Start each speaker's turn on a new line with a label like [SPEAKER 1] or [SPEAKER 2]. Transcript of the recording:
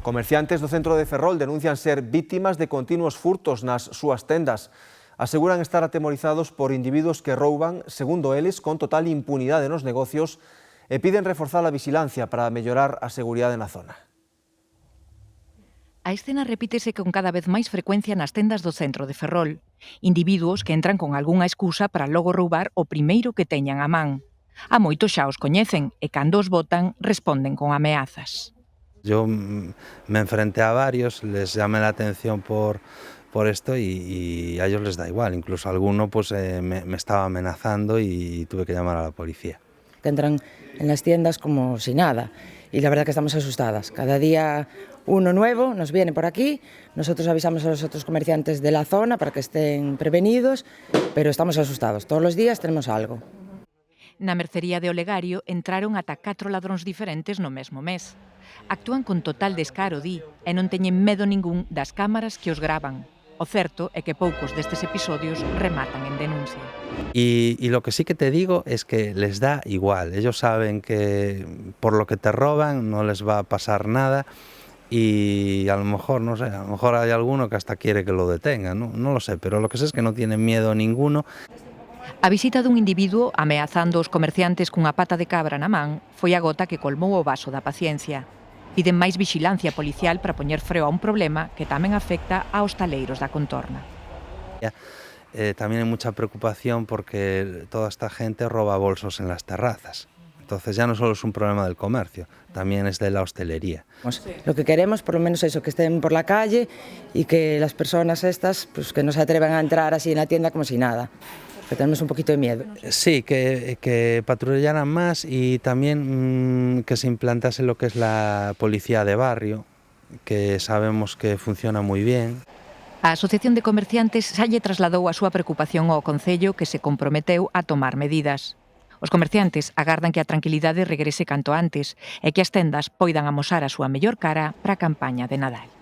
[SPEAKER 1] Comerciantes do centro de Ferrol denuncian ser vítimas de continuos furtos nas súas tendas. Aseguran estar atemorizados por individuos que rouban, segundo eles, con total impunidade nos negocios e piden reforzar a vigilancia para mellorar a seguridade na zona.
[SPEAKER 2] A escena repítese con cada vez máis frecuencia nas tendas do centro de Ferrol. Individuos que entran con algunha excusa para logo roubar o primeiro que teñan á man. A moitos xa os coñecen e cando os botan responden con ameazas.
[SPEAKER 3] Yo me enfrenté a varios, les llamé la atención por esto y a ellos les da igual. Incluso alguno pues, me estaba amenazando y tuve que llamar a la policía.
[SPEAKER 4] Que entran en las tiendas como si nada y la verdad que estamos asustadas. Cada día uno nuevo nos viene por aquí, nosotros avisamos a los otros comerciantes de la zona para que estén prevenidos, pero estamos asustados. Todos los días tenemos algo.
[SPEAKER 2] Na mercería de Olegario entraron ata 4 ladróns diferentes no mesmo mes. Actúan con total descaro, di, e non teñen medo ningún das cámaras que os gravan. O certo é que poucos destes episodios rematan en denuncia.
[SPEAKER 3] Y lo que sí que te digo es que les da igual. Ellos saben que por lo que te roban no les va a pasar nada y a lo mejor, no sé, a lo mejor hay alguno que hasta quiere que lo detengan, no lo sé, pero lo que sé es que no tienen miedo ninguno.
[SPEAKER 2] A visita dun individuo ameazando os comerciantes cunha pata de cabra na man foi a gota que colmou o vaso da paciencia. Piden máis vixilancia policial para poñer freo a un problema que tamén afecta aos taleiros da contorna.
[SPEAKER 3] También hay mucha preocupación porque toda esta gente roba bolsos en las terrazas. Entonces ya no solo es un problema del comercio, también es de la hostelería.
[SPEAKER 4] Lo que queremos, por lo menos eso, que estén por la calle y que las personas estas, pues que no se atrevan a entrar así en la tienda como si nada. Que tenemos un poquito de miedo.
[SPEAKER 3] Sí, que patrullaran más y también que se implantase lo que es la policía de barrio, que sabemos que funciona muy bien.
[SPEAKER 2] A Asociación de Comerciantes xa lle trasladou a súa preocupación ao Concello que se comprometeu a tomar medidas. Os comerciantes agardan que a tranquilidade regrese canto antes e que as tendas poidan amosar a súa mellor cara para a campaña de Nadal.